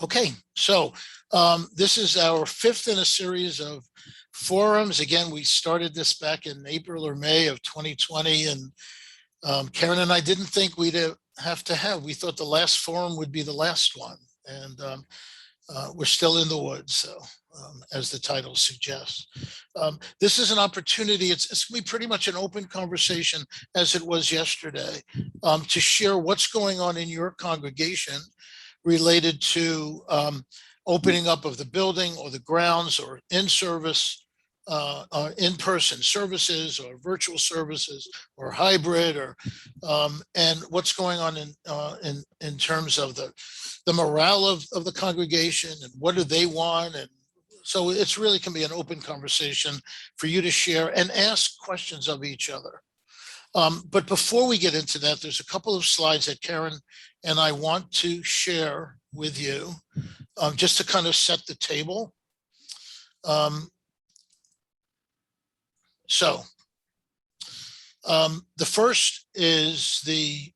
Okay, so this is our fifth in a series of forums. Again, we started this back in April or May of 2020, and Karen and I didn't think we'd have. We thought the last forum would be the last one, and we're still in the woods. So, as the title suggests, this is an opportunity. It's going to be pretty much an open conversation, as it was yesterday, to share what's going on in your congregation related to opening up of the building or the grounds or in-service, in-person services or virtual services or hybrid, or and what's going on in terms of the morale of the congregation and what do they want. And so it's really can be an open conversation for you to share and ask questions of each other. But before we get into that, there's a couple of slides that Karen and I want to share with you, just to kind of set the table. The first is the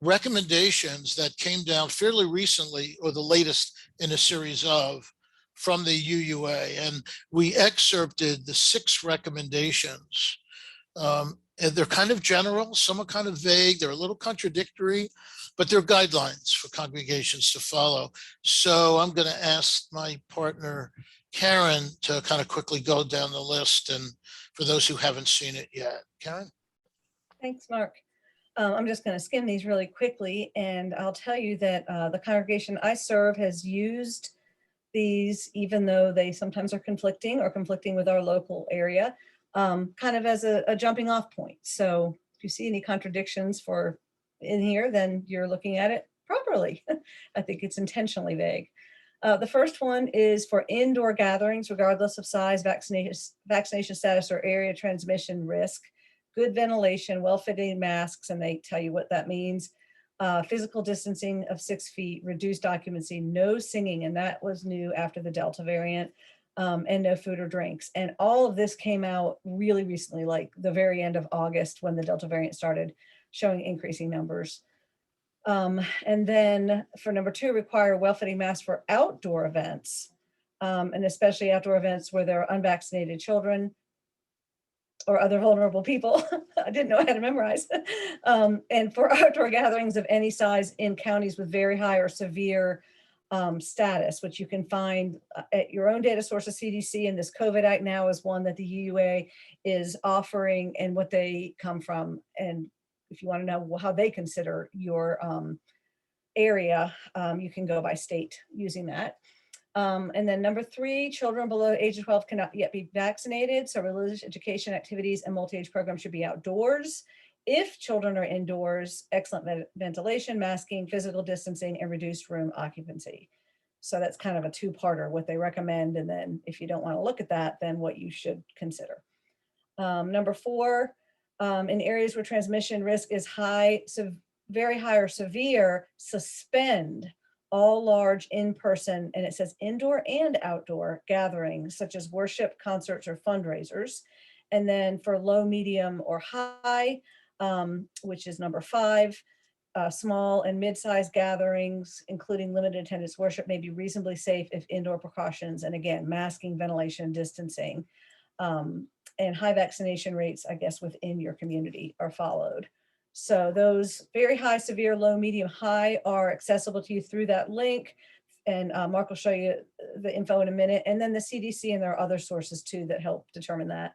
recommendations that came down fairly recently, or the latest in a series of, from the UUA. And we excerpted the 6 recommendations. And they're kind of general, some are kind of vague, they're a little contradictory, but they're guidelines for congregations to follow. So I'm going to ask my partner, Karen, to kind of quickly go down the list, and for those who haven't seen it yet. Karen? Thanks, Mark. I'm just going to skim these really quickly, and I'll tell you that the congregation I serve has used these, even though they sometimes are conflicting with our local area, kind of as a jumping off point. So if you see any contradictions in here, then you're looking at it properly. I think it's intentionally vague. The first one is for indoor gatherings, regardless of size, vaccination status, or area transmission risk. Good ventilation, well-fitting masks, and they tell you what that means. Physical distancing of 6 feet, reduced occupancy, no singing, and that was new after the Delta variant, and no food or drinks. And all of this came out really recently, like the very end of August, when the Delta variant started showing increasing numbers. And then for number 2, require well-fitting masks for outdoor events, and especially outdoor events where there are unvaccinated children or other vulnerable people. I didn't know I had to memorize. And for outdoor gatherings of any size in counties with very high or severe status, which you can find at your own data sources, CDC, and this COVID Act now is one that the UUA is offering and what they come from. And if you want to know how they consider your area, you can go by state using that. And then number 3, children below the age of 12 cannot yet be vaccinated. So religious education activities and multi-age programs should be outdoors. If children are indoors, excellent ventilation, masking, physical distancing, and reduced room occupancy. So that's kind of a 2-parter, what they recommend. And then if you don't want to look at that, then what you should consider. Number 4, in areas where transmission risk is high, so very high or severe, suspend all large in-person, and it says indoor and outdoor gatherings, such as worship, concerts, or fundraisers. And then for low, medium, or high, which is number 5, small and mid-sized gatherings, including limited attendance worship, may be reasonably safe if indoor precautions, and again, masking, ventilation, distancing, and high vaccination rates, I guess, within your community are followed. So those very high, severe, low, medium, high are accessible to you through that link. And Mark will show you the info in a minute. And then the CDC, and there are other sources too that help determine that.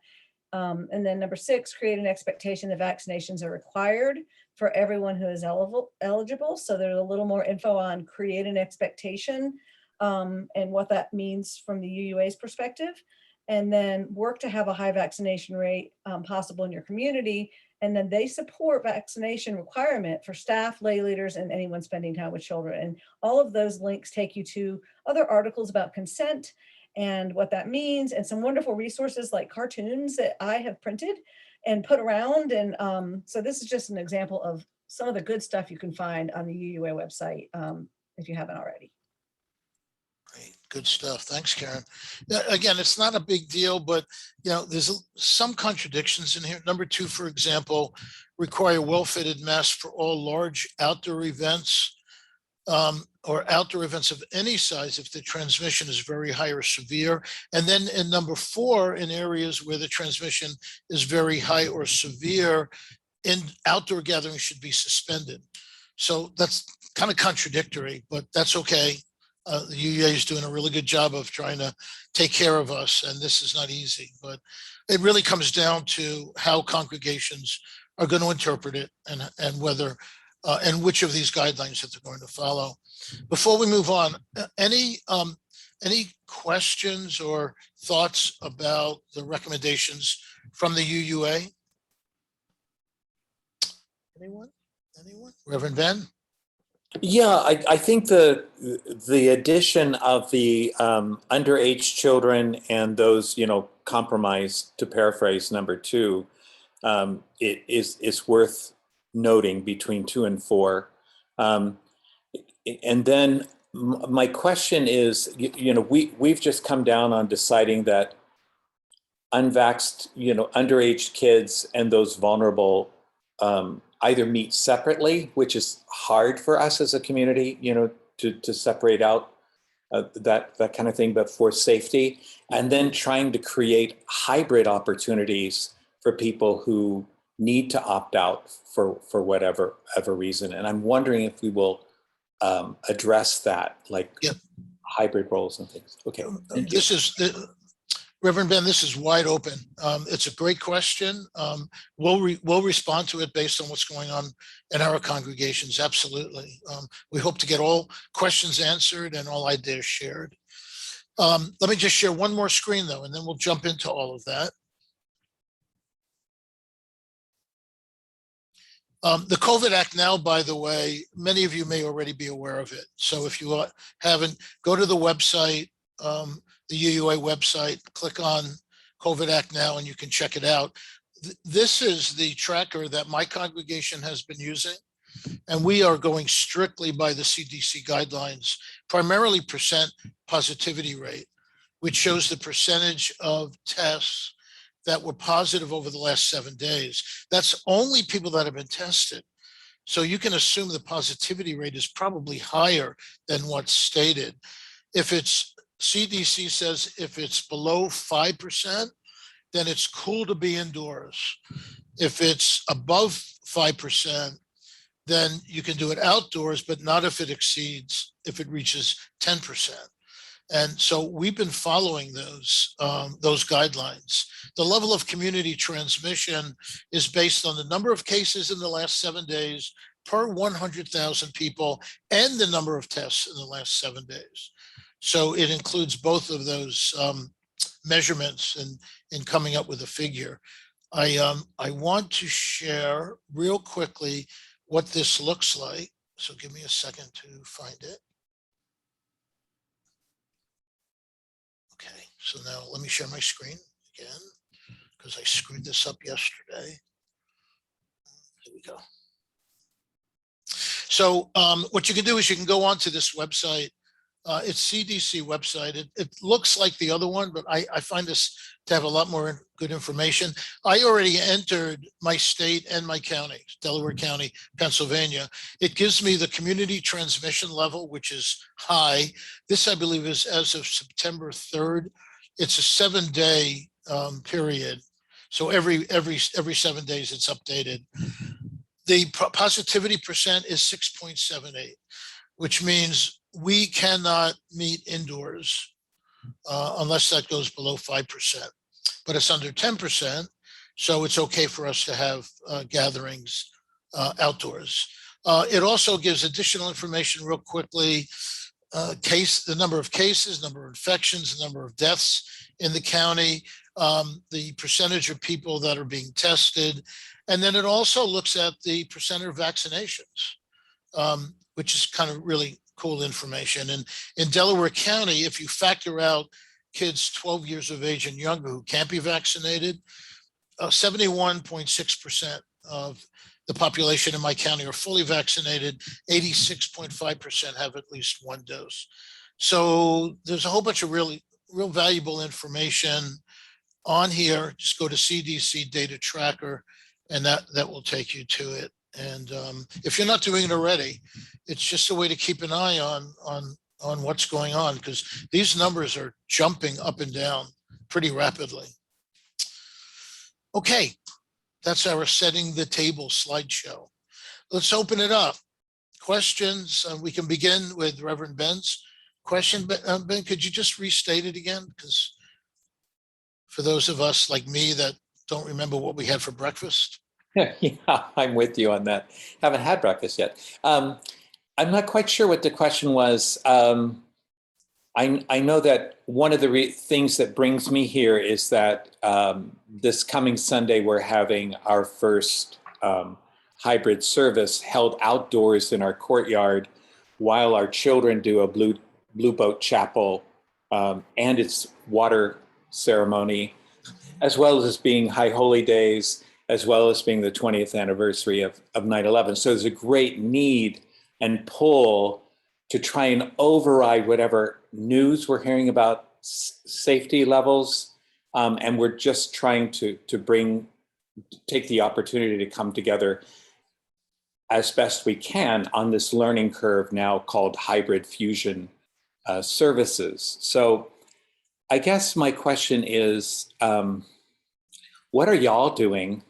And then number 6, create an expectation that vaccinations are required for everyone who is eligible. So there's a little more info on create an expectation and what that means from the UUA's perspective. And then work to have a high vaccination rate possible in your community. And then they support vaccination requirement for staff, lay leaders, and anyone spending time with children. And all of those links take you to other articles about consent and what that means, and some wonderful resources like cartoons that I have printed and put around. And so this is just an example of some of the good stuff you can find on the UUA website if you haven't already. Great, good stuff. Thanks, Karen. Again, it's not a big deal, but there's some contradictions in here. Number 2, for example, require well-fitted masks for all large outdoor events. or outdoor events of any size if the transmission is very high or severe. And then in number 4, in areas where the transmission is very high or severe, in outdoor gatherings should be suspended. So that's kind of contradictory, but that's okay. The UEA is doing a really good job of trying to take care of us, and this is not easy, but it really comes down to how congregations are going to interpret it and whether and which of these guidelines that they're going to follow. Before we move on, any questions or thoughts about the recommendations from the UUA? Anyone? Reverend Ben? Yeah, I think the addition of the underage children and those, compromised, to paraphrase number 2, it is worth noting between 2 and 4. And then my question is, we've just come down on deciding that unvaxxed, underage kids and those vulnerable either meet separately, which is hard for us as a community, to separate out that kind of thing, but for safety, and then trying to create hybrid opportunities for people who need to opt out for whatever reason. And I'm wondering if we will address that, like Yep. hybrid roles and things. Okay, thank you. This is Reverend Ben, this is wide open. It's a great question. We'll respond to it based on what's going on in our congregations. Absolutely. We hope to get all questions answered and all ideas shared. Let me just share one more screen though, and then we'll jump into all of that. The COVID Act now, by the way, many of you may already be aware of it. So if you haven't, go to the website, the UUA website, click on COVID Act now, and you can check it out. This is the tracker that my congregation has been using, and we are going strictly by the CDC guidelines, primarily percent positivity rate, which shows the percentage of tests that were positive over the last 7 days. That's only people that have been tested. So you can assume the positivity rate is probably higher than what's stated. If it's, CDC says if it's below 5%, then it's cool to be indoors. If it's above 5%, then you can do it outdoors, but not if it reaches 10%. And so we've been following those guidelines. The level of community transmission is based on the number of cases in the last 7 days per 100,000 people and the number of tests in the last 7 days. So it includes both of those measurements in coming up with a figure. I want to share real quickly what this looks like. So give me a second to find it. Okay, so now let me share my screen again, because I screwed this up yesterday. Here we go. So what you can do is you can go onto this website. It's CDC website. It looks like the other one, but I find this to have a lot more good information. I already entered my state and my county, Delaware County, Pennsylvania. It gives me the community transmission level, which is high. This, I believe, is as of September 3rd. It's a 7-day period. So every 7 days it's updated. The positivity percent is 6.78, which means we cannot meet indoors unless that goes below 5%, but it's under 10%. So it's okay for us to have gatherings outdoors. It also gives additional information real quickly, the number of cases, number of infections, the number of deaths in the county, the percentage of people that are being tested. And then it also looks at the percent of vaccinations, which is kind of really cool information. And in Delaware County, if you factor out kids 12 years of age and younger who can't be vaccinated, 71.6% of the population in my county are fully vaccinated. 86.5% have at least one dose. So there's a whole bunch of real valuable information on here. Just go to CDC data tracker, and that will take you to it. And if you're not doing it already, it's just a way to keep an eye on what's going on, because these numbers are jumping up and down pretty rapidly. Okay, that's our setting the table slideshow. Let's open it up. Questions. We can begin with Reverend Ben's question. Ben, could you just restate it again? Because for those of us like me that don't remember what we had for breakfast. Yeah, I'm with you on that. Haven't had breakfast yet. I'm not quite sure what the question was. I know that one of the things that brings me here is that this coming Sunday, we're having our first hybrid service held outdoors in our courtyard while our children do a Blue Boat Chapel and its water ceremony, as well as being High Holy Days, as well as being the 20th anniversary of 9/11. So there's a great need and pull to try and override whatever news we're hearing about safety levels. And we're just trying to take the opportunity to come together as best we can on this learning curve now called hybrid fusion services. So I guess my question is, what are y'all doing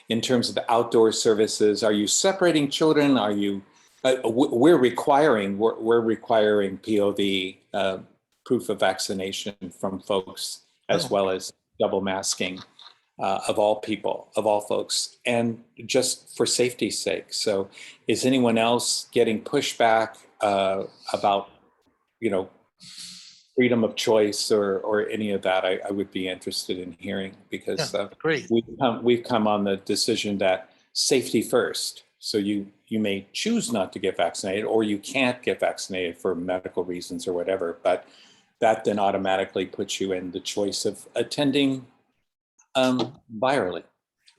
in terms of outdoor services? Are you separating children? Are you we're requiring POV, proof of vaccination from folks, as well as double masking of all people, of all folks, and just for safety's sake. So is anyone else getting pushback about, freedom of choice or any of that? I would be interested in hearing, because Great. we've come on the decision that safety first. So you may choose not to get vaccinated, or you can't get vaccinated for medical reasons or whatever, but that then automatically puts you in the choice of attending virally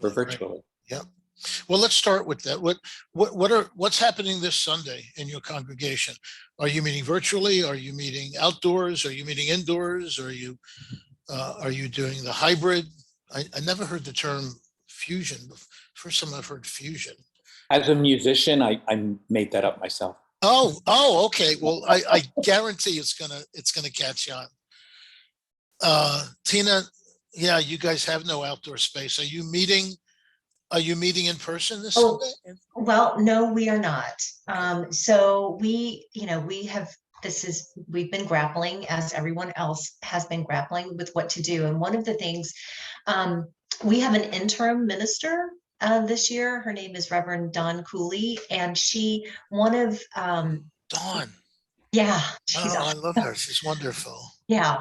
or virtually. Yeah. Well, let's start with that. What's happening this Sunday in your congregation? Are you meeting virtually? Are you meeting outdoors? Are you meeting indoors? Are you doing the hybrid? I never heard the term fusion. First time I've heard fusion. As a musician, I made that up myself. Oh, okay. Well, I guarantee it's gonna catch on. Tina, yeah, you guys have no outdoor space. Are you meeting in person this Sunday? Well, no, we are not. So we've been grappling, as everyone else has been grappling, with what to do. And one of the things, we have an interim minister this year. Her name is Reverend Dawn Cooley, and Dawn. Yeah, she's I love her. She's wonderful. Yeah,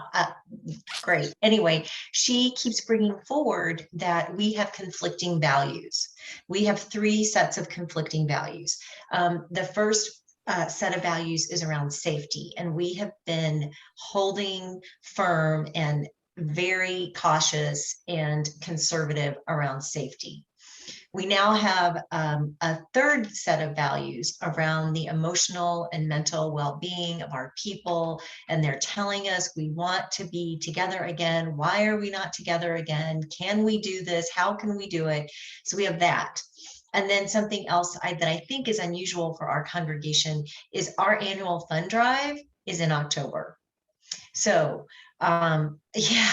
great. Anyway, she keeps bringing forward that we have conflicting values. We have 3 sets of conflicting values. The first set of values is around safety, and we have been holding firm and very cautious and conservative around safety. We now have a third set of values around the emotional and mental well-being of our people. And they're telling us we want to be together again. Why are we not together again? Can we do this? How can we do it? So we have that. And then something else that I think is unusual for our congregation is our annual fund drive is in October. So yeah.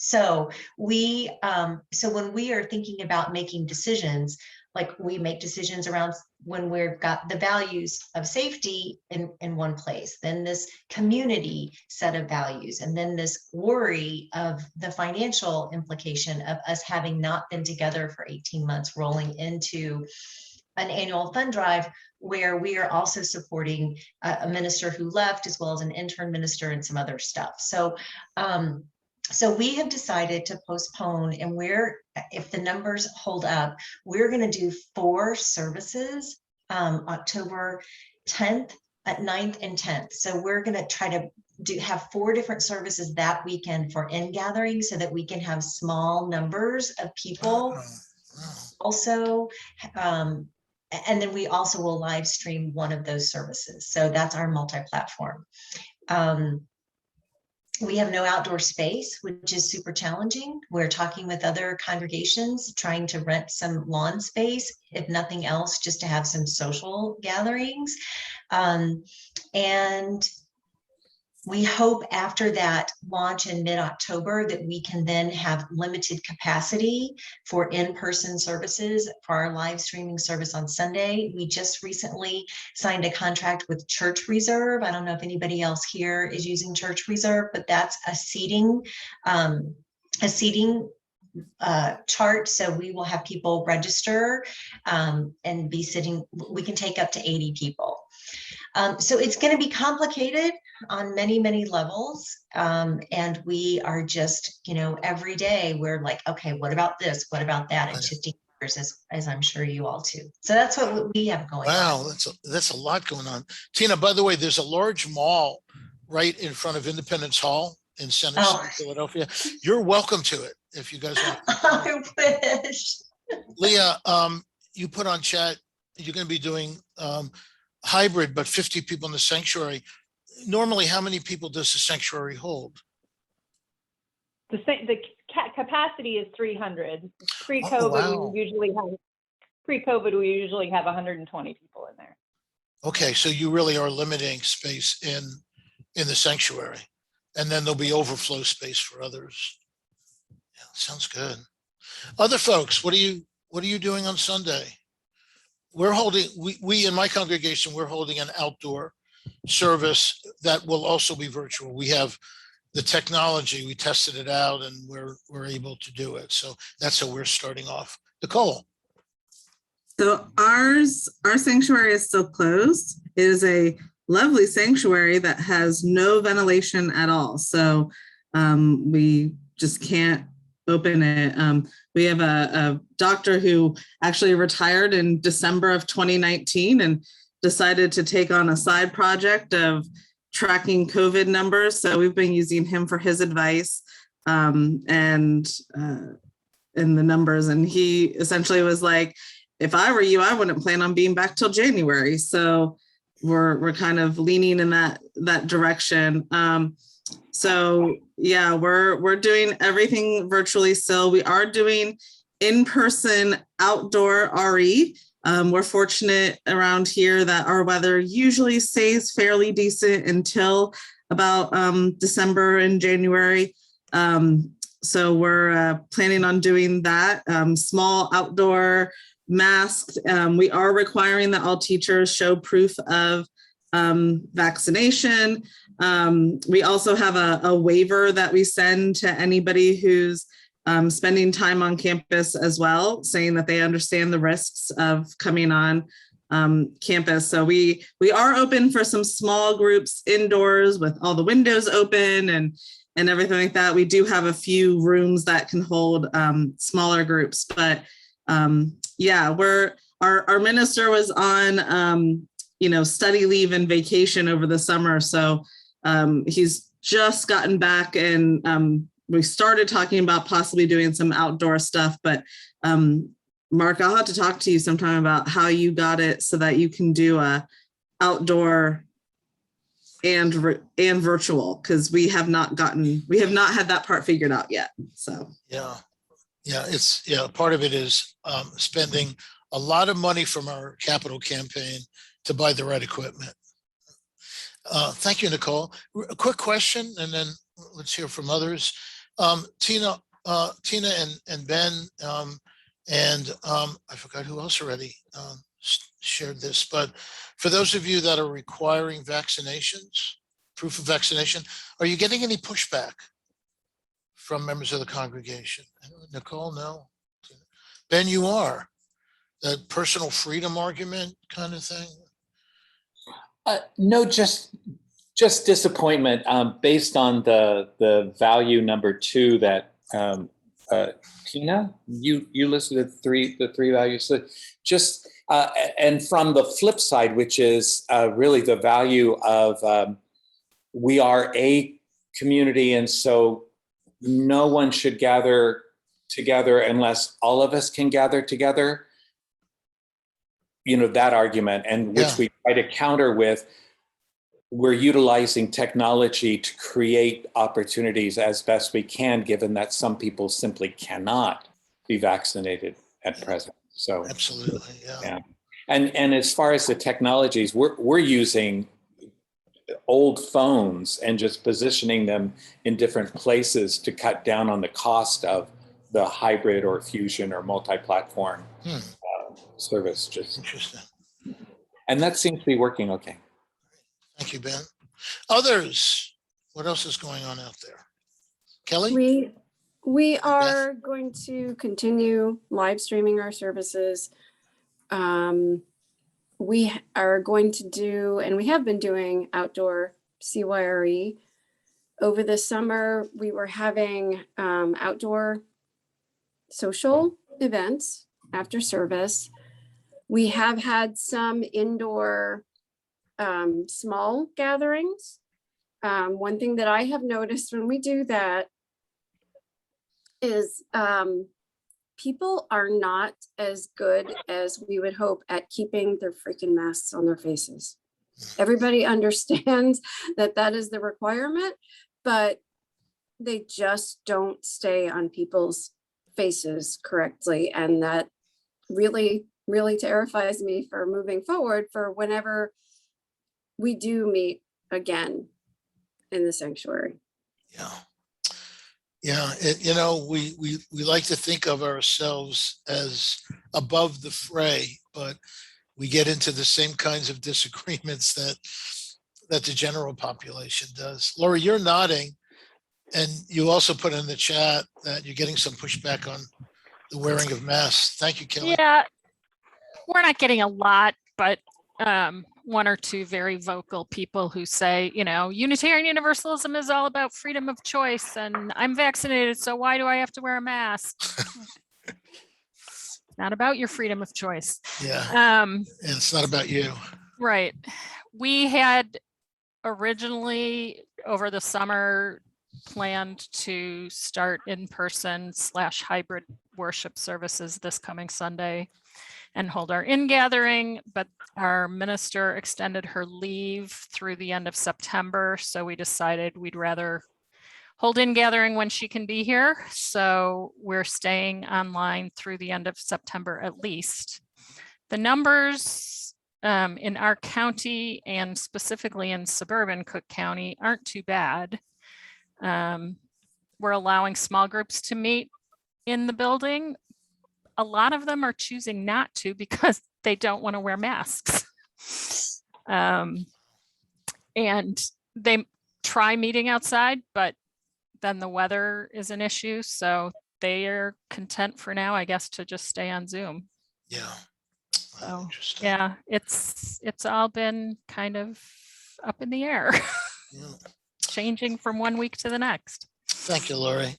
So when we are thinking about making decisions, like we make decisions around when we've got the values of safety in one place, then this community set of values, and then this worry of the financial implication of us having not been together for 18 months, rolling into an annual fund drive where we are also supporting a minister who left, as well as an intern minister and some other stuff. So we have decided to postpone, and if the numbers hold up, we're going to do 4 services, October 10th, 9th, and 10th. So we're going to try to have 4 different services that weekend for in-gathering, so that we can have small numbers of people. Also, and then we also will live stream one of those services. So that's our multi-platform. We have no outdoor space, which is super challenging. We're talking with other congregations, trying to rent some lawn space, if nothing else, just to have some social gatherings. And we hope after that launch in mid-October that we can then have limited capacity for in-person services for our live streaming service on Sunday. We just recently signed a contract with Church Reserve. I don't know if anybody else here is using Church Reserve, but that's a seating chart. So we will have people register and be sitting. We can take up to 80 people. So it's going to be complicated on many, many levels. And we are just, every day we're like, okay, what about this? What about that? And shifting gears, as I'm sure you all too. So that's what we have going on. Wow, that's a lot going on. Tina, by the way, there's a large mall right in front of Independence Hall in Center City, Philadelphia. You're welcome to it if you guys want. I wish. Leah, you put on chat, you're going to be doing hybrid, but 50 people in the sanctuary. Normally, how many people does the sanctuary hold? The capacity is 300. Pre-COVID, we usually have 120 people in there. Okay, so you really are limiting space in the sanctuary, and then there'll be overflow space for others. Yeah, sounds good. Other folks, what are you doing on Sunday? We're holding, we in my congregation, we're holding an outdoor service that will also be virtual. We have the technology, we tested it out, and we're able to do it. So that's how we're starting off. Nicole. So our sanctuary is still closed. It is a lovely sanctuary that has no ventilation at all. So we just can't open it. We have a doctor who actually retired in December of 2019 and decided to take on a side project of tracking COVID numbers. So we've been using him for his advice and the numbers. And he essentially was like, if I were you, I wouldn't plan on being back till January. So we're kind of leaning in that direction. So yeah, we're doing everything virtually still. We are doing in-person outdoor RE. We're fortunate around here that our weather usually stays fairly decent until about December and January. So we're planning on doing that. Small outdoor masked. We are requiring that all teachers show proof of vaccination. We also have a waiver that we send to anybody who's spending time on campus as well, saying that they understand the risks of coming on campus. So we are open for some small groups indoors with all the windows open and everything like that. We do have a few rooms that can hold smaller groups, but yeah, our minister was on study leave and vacation over the summer. So he's just gotten back, and we started talking about possibly doing some outdoor stuff, but Mark, I'll have to talk to you sometime about how you got it so that you can do a outdoor and virtual, because we have not had that part figured out yet. So part of it is spending a lot of money from our capital campaign to buy the right equipment. Thank you, Nicole. A quick question, and then let's hear from others. Tina and Ben, and I forgot who else already shared this, but for those of you that are requiring vaccinations, proof of vaccination, are you getting any pushback from members of the congregation? Nicole, no. Ben, you are. That personal freedom argument kind of thing? No, just disappointment based on the value number 2 that Tina, you listed the three values. So just and from the flip side, which is really the value of we are a community, and so no one should gather together unless all of us can gather together. That argument, and which we try to counter with, we're utilizing technology to create opportunities as best we can, given that some people simply cannot be vaccinated at present. So Absolutely, yeah. yeah. And as far as the technologies, we're using old phones and just positioning them in different places to cut down on the cost of the hybrid or fusion or multi-platform service. Just Interesting. and that seems to be working okay. Thank you, Ben. Others, what else is going on out there? Kelly? We Beth? are going to continue live streaming our services. We are going to do, and we have been doing outdoor CYRE. Over the summer, we were having outdoor social events after service. We have had some indoor small gatherings. One thing that I have noticed when we do that is people are not as good as we would hope at keeping their freaking masks on their faces. Everybody understands that that is the requirement, but they just don't stay on people's faces correctly. And that really, really terrifies me for moving forward for whenever we do meet again in the sanctuary. Yeah. Yeah, you know, we like to think of ourselves as above the fray, but we get into the same kinds of disagreements that the general population does. Lori, you're nodding, and you also put in the chat that you're getting some pushback on the wearing of masks. Thank you, Kelly. Yeah, we're not getting a lot, but one or two very vocal people who say, you know, Unitarian Universalism is all about freedom of choice, and I'm vaccinated, so why do I have to wear a mask? Not about your freedom of choice. Yeah, and it's not about you. Right. We had originally over the summer planned to start in-person / hybrid worship services this coming Sunday and hold our in-gathering, but our minister extended her leave through the end of September. So we decided we'd rather hold in-gathering when she can be here. So we're staying online through the end of September at least. The numbers in our county and specifically in suburban Cook County aren't too bad. We're allowing small groups to meet in the building. A lot of them are choosing not to because they don't want to wear masks. And they try meeting outside, but then the weather is an issue. So they are content for now, I guess, to just stay on Zoom. Yeah. So, Interesting. yeah, it's all been kind of up in the air, Yeah. changing from one week to the next. Thank you, Lori.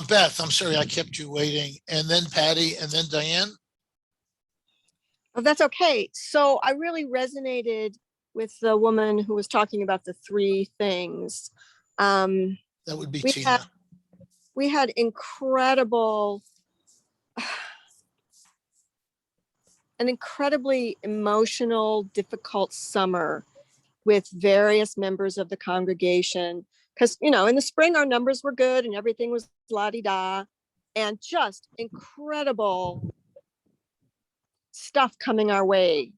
Beth, I'm sorry I kept you waiting. And then Patty, and then Diane. Oh, that's okay. So I really resonated with the woman who was talking about the three things. That would be Tina. We had an incredibly emotional, difficult summer with various members of the congregation. Because, you know, in the spring, our numbers were good and everything was la-di-da, and just incredible stuff coming our way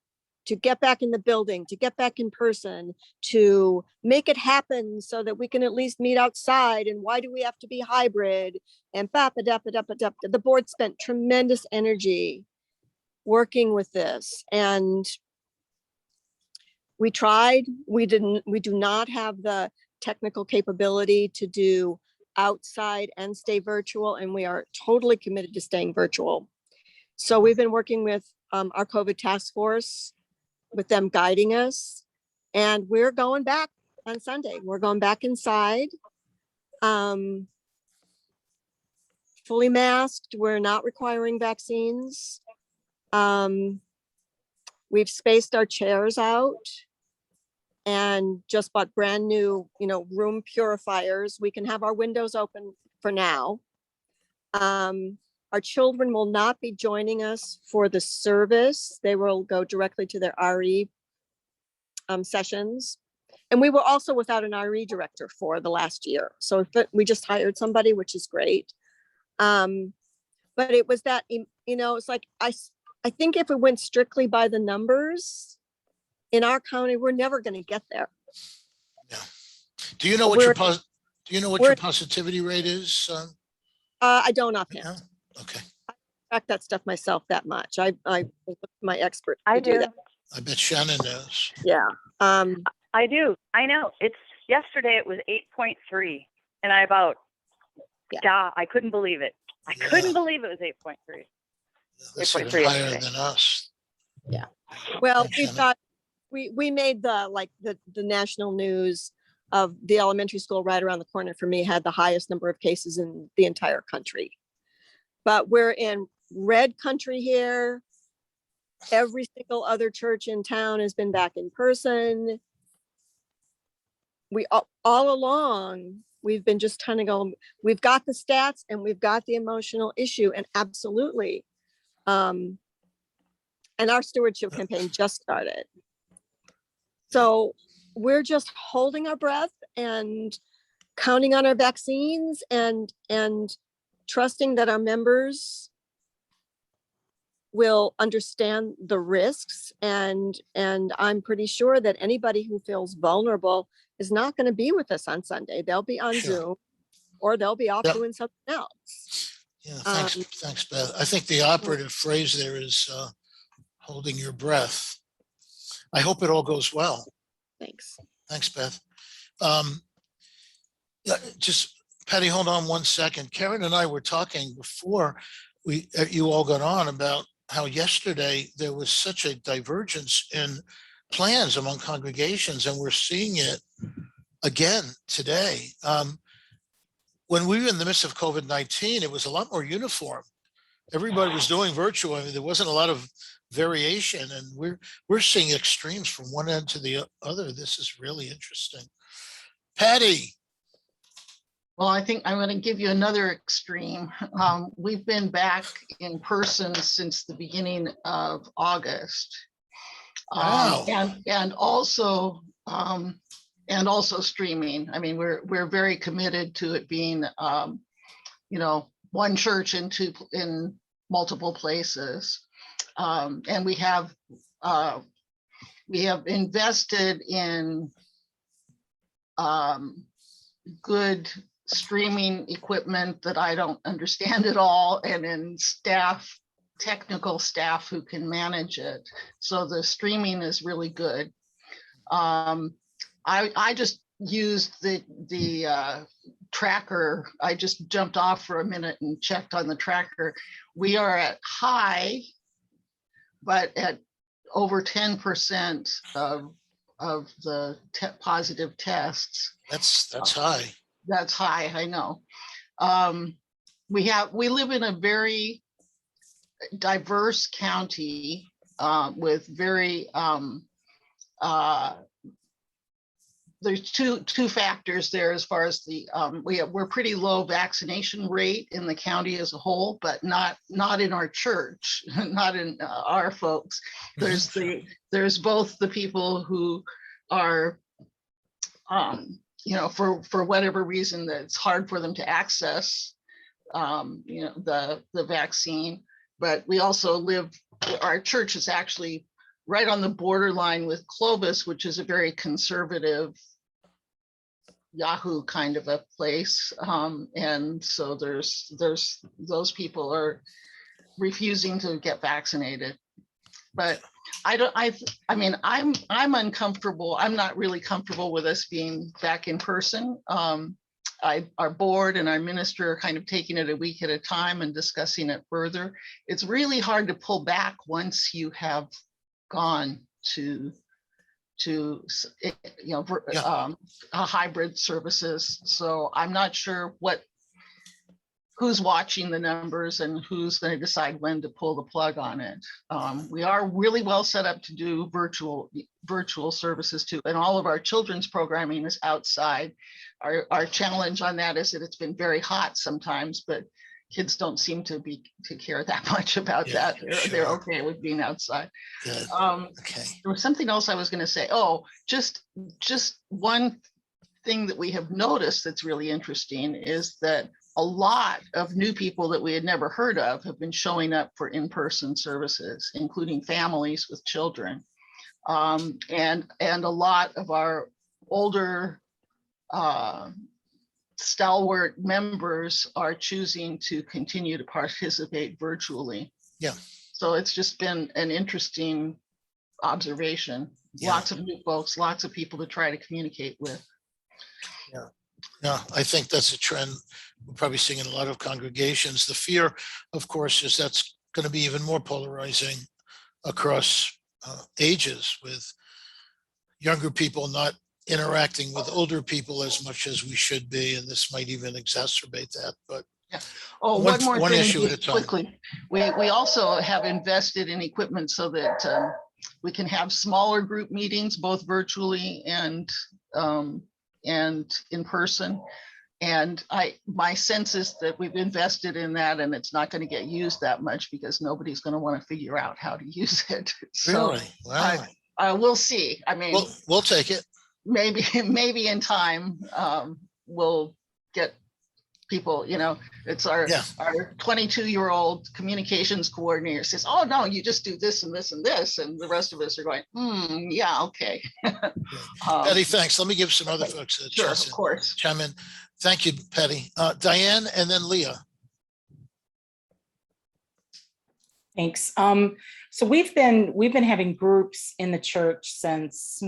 to get back in the building, to get back in person, to make it happen so that we can at least meet outside. And why do we have to be hybrid? And the board spent tremendous energy working with this. And we tried, we do not have the technical capability to do outside and stay virtual, and we are totally committed to staying virtual. So we've been working with our COVID task force, with them guiding us, and we're going back on Sunday. We're going back inside, fully masked. We're not requiring vaccines. We've spaced our chairs out and just bought brand new, room purifiers. We can have our windows open for now. Our children will not be joining us for the service. They will go directly to their RE sessions. And we were also without an RE director for the last year. So we just hired somebody, which is great. But it was that, it's like, I think if we went strictly by the numbers in our county, we're never going to get there. Yeah. Do you know what your positivity rate is? I don't offhand. Yeah? Okay. I track that stuff myself that much. I look to my expert to I do do. that. I bet Shannon knows. Yeah. I do. I know. It's yesterday it was 8.3 and I about, I couldn't believe it. I couldn't believe it was 8.3. That's even 8.3 higher yesterday. than us. Yeah. Well, Thanks, we've Shannon. got, we made the national news of the elementary school right around the corner for me had the highest number of cases in the entire country. But we're in red country here. Every single other church in town has been back in person. We all along, we've been just kind of going, we've got the stats and we've got the emotional issue, and absolutely. And our stewardship campaign just started. So we're just holding our breath and counting on our vaccines and trusting that our members will understand the risks. And I'm pretty sure that anybody who feels vulnerable is not going to be with us on Sunday. They'll be on Zoom, or they'll be off doing something else. Yeah, thanks, Beth. I think the operative phrase there is holding your breath. I hope it all goes well. Thanks. Thanks, Beth. Just Patty, hold on one second. Karen and I were talking before you all got on about how yesterday there was such a divergence in plans among congregations, and we're seeing it again today. When we were in the midst of COVID-19, it was a lot more uniform. Everybody was doing virtual. I mean, there wasn't a lot of variation, and we're seeing extremes from one end to the other. This is really interesting. Patty. Well, I think I'm going to give you another extreme. We've been back in person since the beginning of August. Wow. And also streaming. I mean, we're very committed to it being, one church in multiple places. And we have invested in good streaming equipment that I don't understand at all, and in technical staff who can manage it. So the streaming is really good. I just used the tracker. I just jumped off for a minute and checked on the tracker. We are at high, but at over 10% of the positive tests. That's high. That's high, I know. We live in a very diverse county with very there's two factors there as far as the we're pretty low vaccination rate in the county as a whole, but not in our church, not in our folks. There's both the people who are for whatever reason that it's hard for them to access the vaccine, but we also our church is actually right on the borderline with Clovis, which is a very conservative Yahoo kind of a place. And so there's those people are refusing to get vaccinated. But I'm uncomfortable. I'm not really comfortable with us being back in person. Our board and our minister are kind of taking it a week at a time and discussing it further. It's really hard to pull back once you have gone to hybrid services. So I'm not sure who's watching the numbers and who's going to decide when to pull the plug on it. We are really well set up to do virtual services too, and all of our children's programming is outside. Our challenge on that is that it's been very hot sometimes, but kids don't seem to care that much about Yeah, that. They're sure. okay with being outside. Good. Um, Okay. there was something else I was going to say. Oh, just one thing that we have noticed that's really interesting is that a lot of new people that we had never heard of have been showing up for in-person services, including families with children. And a lot of our older stalwart members are choosing to continue to participate virtually. Yeah. So it's just been an interesting observation. Yeah. Lots of new folks, lots of people to try to communicate with. No, I think that's a trend we're probably seeing in a lot of congregations. The fear, of course, is that's going to be even more polarizing across ages, with younger people not interacting with older people as much as we should be, and this might even exacerbate that. But oh, one more thing issue at a time. quickly. We also have invested in equipment so that we can have smaller group meetings, both virtually and in person. And my sense is that we've invested in that, and it's not going to get used that much because nobody's going to want to figure out how to use it. So Really? Wow. we'll see. I mean, We'll take it. Maybe in time we'll get people, it's our 22-year-old communications coordinator says, oh no, you just do this and this and this, and the rest of us are going, yeah, okay. Patty, thanks. Let me give some other folks a chance. Of course. Chime in. Thank you, Patty. Diane, and then Leah. Thanks. So we've been having groups in the church since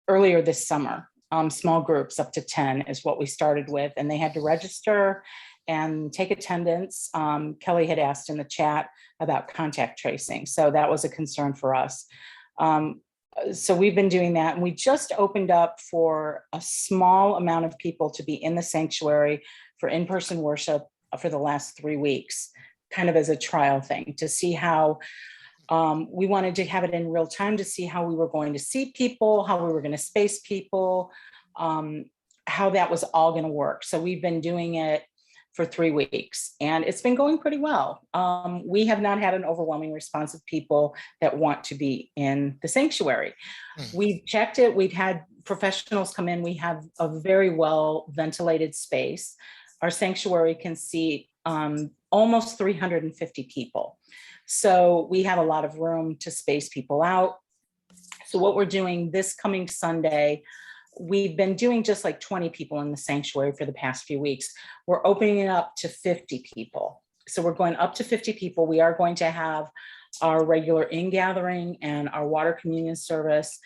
earlier this summer. Small groups up to 10 is what we started with, and they had to register and take attendance. Kelly had asked in the chat about contact tracing, so that was a concern for us. So we've been doing that, and we just opened up for a small amount of people to be in the sanctuary for in-person worship for the last 3 weeks, kind of as a trial thing to see how we wanted to have it in real time to see how we were going to see people, how we were going to space people, how that was all going to work. So we've been doing it for 3 weeks, and it's been going pretty well. We have not had an overwhelming response of people that want to be in the sanctuary. We've checked it. We've had professionals come in. We have a very well ventilated space. Our sanctuary can seat almost 350 people. So we have a lot of room to space people out. So what we're doing this coming Sunday, we've been doing just like 20 people in the sanctuary for the past few weeks. We're opening it up to 50 people. So we're going up to 50 people. We are going to have our regular in-gathering and our water communion service,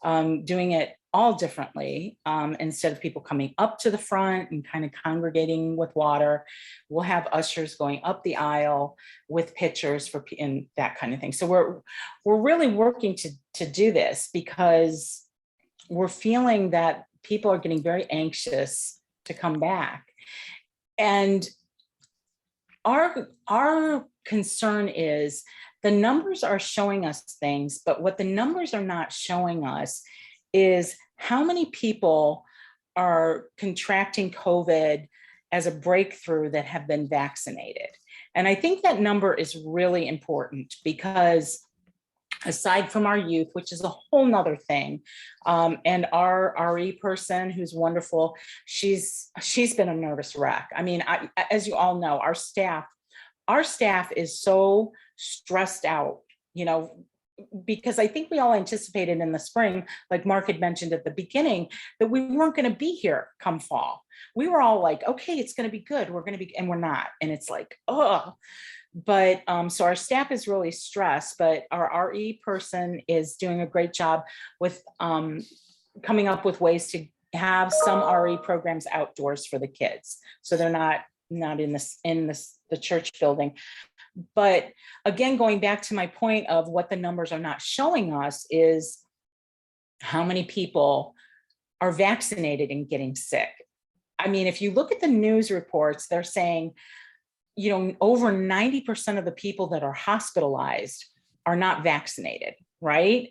doing it all differently. Instead of people coming up to the front and kind of congregating with water, we'll have ushers going up the aisle with pitchers and that kind of thing. So we're really working to do this because we're feeling that people are getting very anxious to come back. And our concern is the numbers are showing us things, but what the numbers are not showing us is how many people are contracting COVID as a breakthrough that have been vaccinated. And I think that number is really important because aside from our youth, which is a whole nother thing, and our RE person who's wonderful, she's been a nervous wreck. I mean, as you all know, our staff is so stressed out, because I think we all anticipated in the spring, like Mark had mentioned at the beginning, that we weren't going to be here come fall. We were all like, okay, it's going to be good. We're going to be, and we're not. And it's like, oh, but so our staff is really stressed, but our RE person is doing a great job with coming up with ways to have some RE programs outdoors for the kids. So they're not in the church building. But again, going back to my point of what the numbers are not showing us is how many people are vaccinated and getting sick. I mean, if you look at the news reports, they're saying, over 90% of the people that are hospitalized are not vaccinated, right?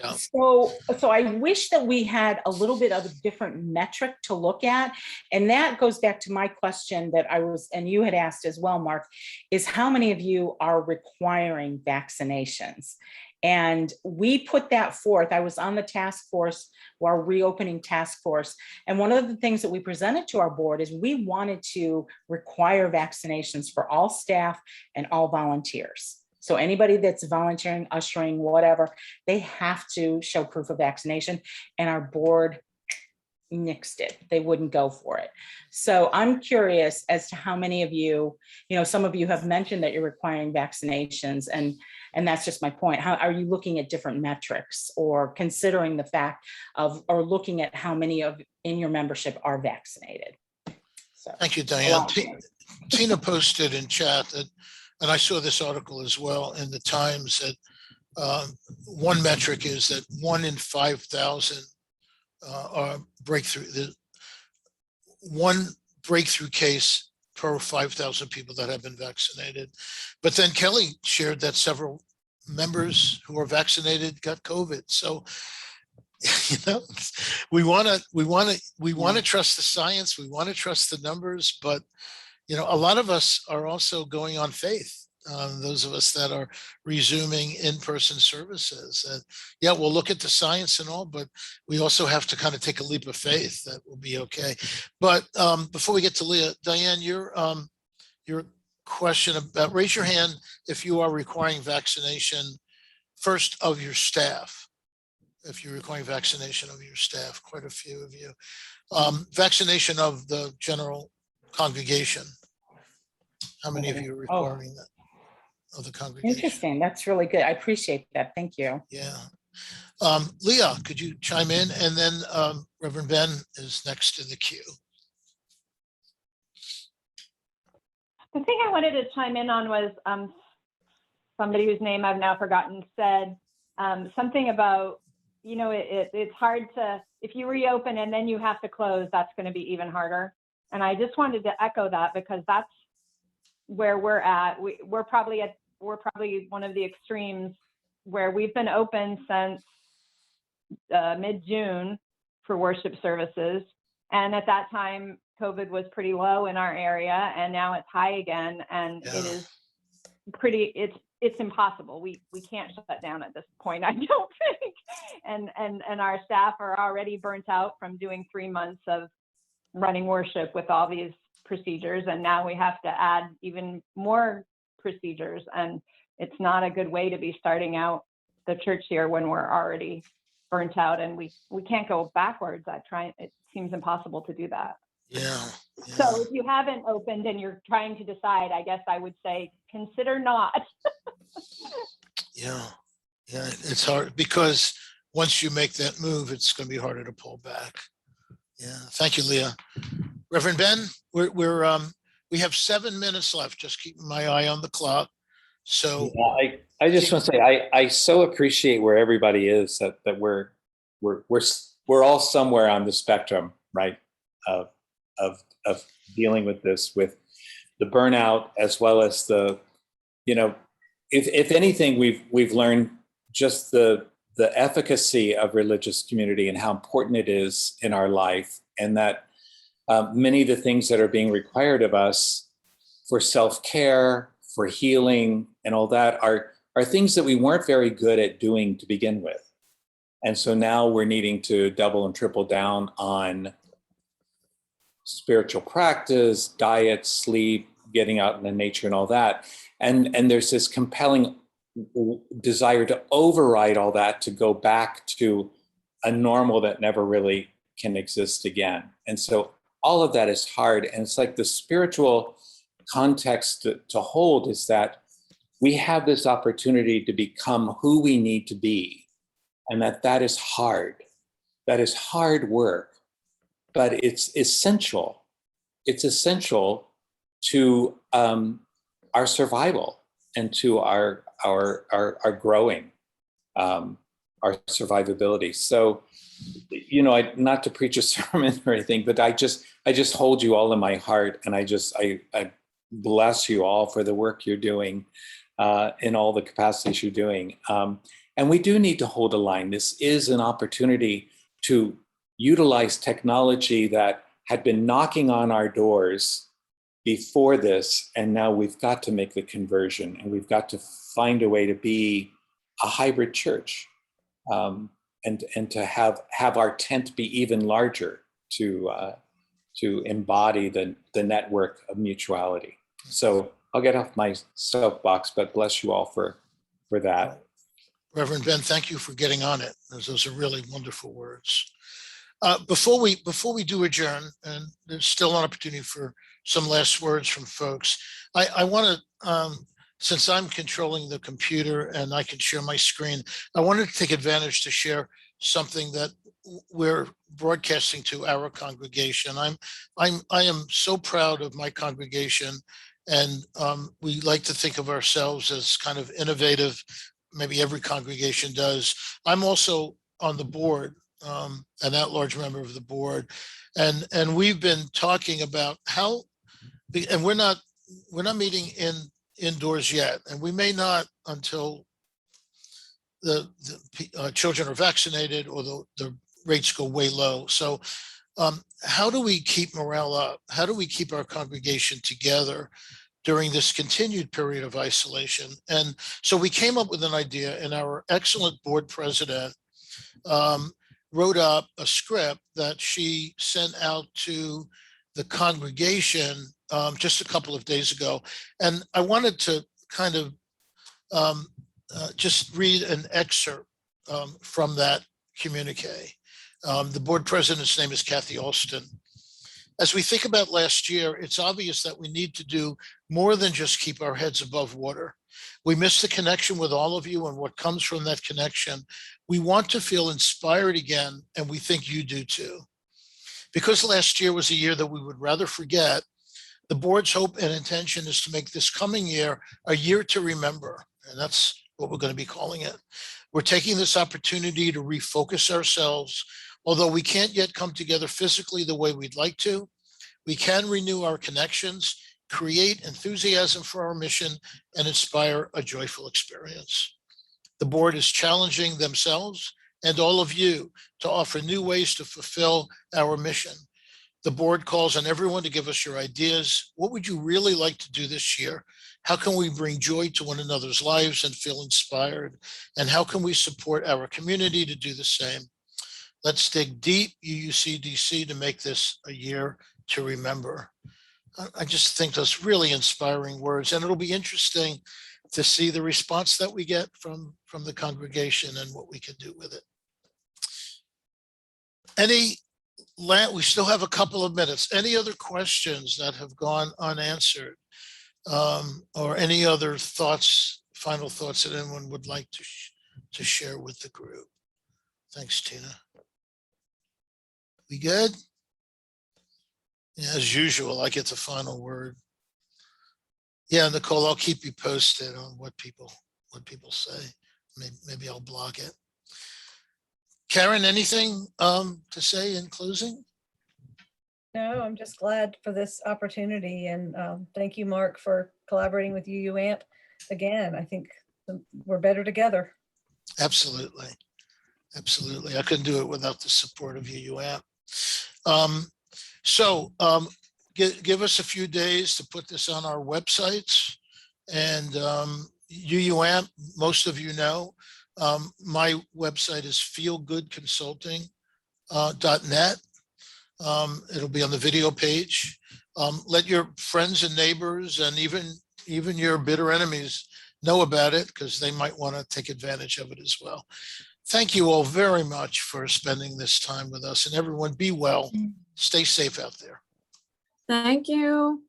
Yeah. So I wish that we had a little bit of a different metric to look at. And that goes back to my question that and you had asked as well, Mark, is how many of you are requiring vaccinations? And we put that forth. I was on the task force, our reopening task force. And one of the things that we presented to our board is we wanted to require vaccinations for all staff and all volunteers. So anybody that's volunteering, ushering, whatever, they have to show proof of vaccination, and our board nixed it. They wouldn't go for it. So I'm curious as to how many of you, some of you have mentioned that you're requiring vaccinations, and that's just my point. How are you looking at different metrics or considering the fact of, or looking at how many of in your membership are vaccinated? So thank you, Diane. Tina posted in chat that, and I saw this article as well in the Times, that one metric is that 1 in 5,000 are one breakthrough case per 5,000 people that have been vaccinated. But then Kelly shared that several members who are vaccinated got COVID. So, we want to trust the science. We want to trust the numbers, but a lot of us are also going on faith. Those of us that are resuming in-person services, and yeah, we'll look at the science and all, but we also have to kind of take a leap of faith that will be okay. But before we get to Leah, Diane, your question about, raise your hand if you are requiring vaccination first of your staff. If you're requiring vaccination of your staff, quite a few of you. Vaccination of the general congregation. How many of you are requiring that of the congregation? Interesting. That's really good. I appreciate that. Thank you. Yeah. Leah, could you chime in? And then Reverend Ben is next in the queue. The thing I wanted to chime in on was somebody whose name I've now forgotten said something about, it's hard to, if you reopen and then you have to close, that's going to be even harder. And I just wanted to echo that, because that's where we're at. We're probably one of the extremes where we've been open since mid-June for worship services. And at that time, COVID was pretty low in our area, and now it's high again. And It is it's impossible. We can't shut down at this point, I don't think. And our staff are already burnt out from doing 3 months of running worship with all these procedures, and now we have to add even more procedures, and it's not a good way to be starting out the church here when we're already burnt out, and we can't go backwards. It seems impossible to do that. Yeah. So if you haven't opened and you're trying to decide, I guess I would say consider not. Yeah, it's hard, because once you make that move, it's going to be harder to pull back. Yeah, thank you, Leah. Reverend Ben, we have 7 minutes left. Just keeping my eye on the clock. So I just want to say I so appreciate where everybody is, that we're all somewhere on the spectrum, right? Of dealing with this, with the burnout, as well as the, if anything, we've learned just the efficacy of religious community and how important it is in our life, and that many of the things that are being required of us for self-care, for healing, and all that are things that we weren't very good at doing to begin with. And so now we're needing to double and triple down on spiritual practice, diet, sleep, getting out in the nature and all that. And there's this compelling desire to override all that, to go back to a normal that never really can exist again. And so all of that is hard. And it's like the spiritual context to hold is that we have this opportunity to become who we need to be. And that is hard. That is hard work, but it's essential. It's essential to our survival and to our growing, our survivability. So, not to preach a sermon or anything, but I just hold you all in my heart, and I bless you all for the work you're doing in all the capacities you're doing. And we do need to hold a line. This is an opportunity to utilize technology that had been knocking on our doors before this, and now we've got to make the conversion, and we've got to find a way to be a hybrid church, and to have our tent be even larger to embody the network of mutuality. So I'll get off my soapbox, but bless you all for that. Reverend Ben, thank you for getting on it. Those are really wonderful words. Before we do adjourn, and there's still an opportunity for some last words from folks, I want to, since I'm controlling the computer and I can share my screen, I wanted to take advantage to share something that we're broadcasting to our congregation. I am so proud of my congregation, and we like to think of ourselves as kind of innovative. Maybe every congregation does. I'm also on the board, an at-large member of the board, and we've been talking about how, and we're not meeting indoors yet, and we may not until the children are vaccinated or the rates go way low. So how do we keep morale up? How do we keep our congregation together during this continued period of isolation? And so we came up with an idea, and our excellent board president wrote up a script that she sent out to the congregation just a couple of days ago. And I wanted to kind of just read an excerpt from that communique. The board president's name is Kathy Alston. As we think about last year, it's obvious that we need to do more than just keep our heads above water. We miss the connection with all of you and what comes from that connection. We want to feel inspired again, and we think you do too. Because last year was a year that we would rather forget, the board's hope and intention is to make this coming year a year to remember, and that's what we're going to be calling it. We're taking this opportunity to refocus ourselves. Although we can't yet come together physically the way we'd like to, we can renew our connections, create enthusiasm for our mission, and inspire a joyful experience. The board is challenging themselves and all of you to offer new ways to fulfill our mission. The board calls on everyone to give us your ideas. What would you really like to do this year? How can we bring joy to one another's lives and feel inspired? And how can we support our community to do the same? Let's dig deep, UUCDC, to make this a year to remember. I just think those really inspiring words, and it'll be interesting to see the response that we get from the congregation and what we can do with it. We still have a couple of minutes. Any other questions that have gone unanswered, or any other thoughts, final thoughts that anyone would like to share with the group? Thanks, Tina. We good? Yeah, as usual, I get the final word. Yeah, Nicole, I'll keep you posted on what people say. Maybe I'll block it. Karen, anything to say in closing? No, I'm just glad for this opportunity, and thank you, Mark, for collaborating with UUAMP again. I think we're better together. Absolutely. Absolutely. I couldn't do it without the support of UUAMP. Give us a few days to put this on our websites, and UUAMP, most of you know, my website is feelgoodconsulting.net. It'll be on the video page. Let your friends and neighbors and even your bitter enemies know about it, because they might want to take advantage of it as well. Thank you all very much for spending this time with us, and everyone be well. Stay safe out there. Thank you.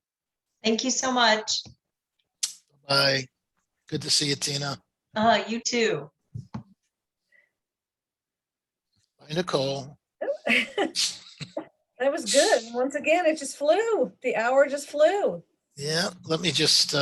Thank you so much. Bye. Good to see you, Tina. You too. Bye, Nicole. That was good. Once again, it just flew. The hour just flew. Yeah, let me just